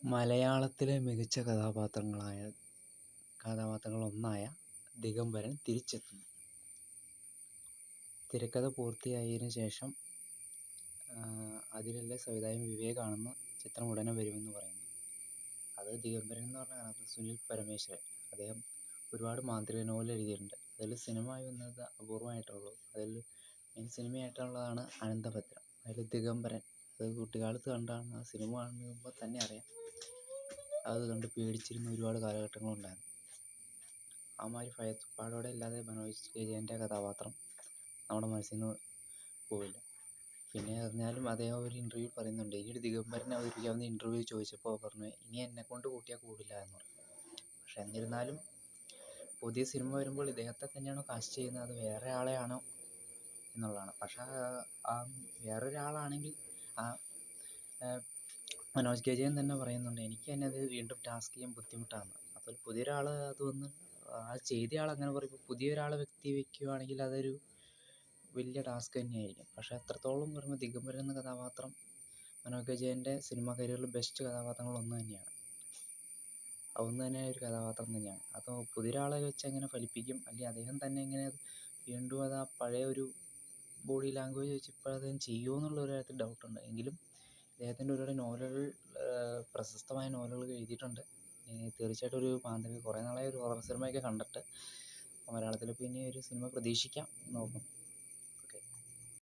മലയാളത്തിലെ മികച്ച കഥാപാത്രങ്ങളൊന്നായ ദിഗംബരൻ തിരിച്ചെത്തുന്നു. തിരക്കഥ പൂർത്തിയായതിനു ശേഷം അതിലെ സംവിധായകൻ വിവേകാണെന്ന് ചിത്രം ഉടനെ വരുമെന്ന് പറയുന്നു. അത് ദിഗംബരൻ എന്ന് പറഞ്ഞാൽ സുനിൽ പരമേശ്വരൻ. അദ്ദേഹം ഒരുപാട് മാന്ത്രിക നോവൽ എഴുതിയിട്ടുണ്ട്. അതിൽ സിനിമയായി വന്നത് അപൂർവമായിട്ടുള്ളൂ. അതിൽ മെയിൻ സിനിമയായിട്ടുള്ളതാണ് അനന്തഭദ്രം. അതിൽ ദിഗംബരൻ അത് കുട്ടിക്കാലത്ത് കണ്ടാണ്. ആ സിനിമ കാണുമ്പോൾ തന്നെ അറിയാം, അത് കണ്ട് പേടിച്ചിരുന്ന ഒരുപാട് കാലഘട്ടങ്ങളുണ്ടായിരുന്നു. ആ മാതിരി ഭയപ്പാടോടെ അല്ലാതെ മനോജ് കെ ജയൻ്റെ കഥാപാത്രം നമ്മുടെ മനസ്സിൽ നിന്ന് പോവില്ല. പിന്നെ അറിഞ്ഞാലും അദ്ദേഹം ഒരു ഇൻ്റർവ്യൂ പറയുന്നുണ്ട്, ഇനി ഒരു ദിഗംബരനെ അവതരിപ്പിക്കാവുന്ന ഇൻ്റർവ്യൂ ചോദിച്ചപ്പോൾ പറഞ്ഞു, ഇനി എന്നെക്കൊണ്ട് കൂട്ടിയാൽ കൂടില്ല എന്ന് പറഞ്ഞു. പക്ഷെ എന്നിരുന്നാലും പുതിയ സിനിമ വരുമ്പോൾ ഇദ്ദേഹത്തെ തന്നെയാണോ കാസ്റ്റ് ചെയ്യുന്നത്, അത് വേറെ ആളെയാണോ എന്നുള്ളതാണ്. പക്ഷേ വേറൊരാളാണെങ്കിൽ മനോജ് കെ ജയൻ തന്നെ പറയുന്നുണ്ട്, എനിക്ക് തന്നെ അത് വീണ്ടും ടാസ്ക് ചെയ്യാൻ ബുദ്ധിമുട്ടാണ്. അപ്പോൾ പുതിയൊരാൾ അത് വന്ന് ആ ചെയ്ത ആൾ അങ്ങനെ പറയുമ്പോൾ പുതിയൊരാളെ വയ്ക്കുകയാണെങ്കിൽ അതൊരു വലിയ ടാസ്ക് തന്നെയായിരിക്കും. പക്ഷേ അത്രത്തോളം പറയുമ്പോൾ ദിഗംബരൻ എന്ന കഥാപാത്രം മനോജ് കെ ജയൻ്റെ സിനിമ കരിയറിൽ ബെസ്റ്റ് കഥാപാത്രങ്ങളൊന്നു തന്നെയാണ്. അതൊന്നു തന്നെ ഒരു കഥാപാത്രം തന്നെയാണ്. അപ്പോൾ പുതിയൊരാളെ വെച്ച് എങ്ങനെ ഫലിപ്പിക്കും, അല്ലെങ്കിൽ അദ്ദേഹം തന്നെ എങ്ങനെ വീണ്ടും അത് ആ പഴയ ഒരു ബോഡി ലാംഗ്വേജ് വെച്ച് ഇപ്പോൾ അദ്ദേഹം ചെയ്യുമോ എന്നുള്ള ഒരു കാര്യത്തിൽ ഡൗട്ടുണ്ട്. എങ്കിലും അദ്ദേഹത്തിൻ്റെ ഒരുപാട് നോവലുകൾ, പ്രശസ്തമായ നോവലുകൾ എഴുതിയിട്ടുണ്ട്. തീർച്ചയായിട്ടും ഒരു മാന്ത്രിക, കുറേ നാളായി ഒരു ഹൊറർ സിനിമയൊക്കെ കണ്ടിട്ട് മലയാളത്തിൽ പിന്നെ ഒരു സിനിമ പ്രതീക്ഷിക്കാം, നോക്കും.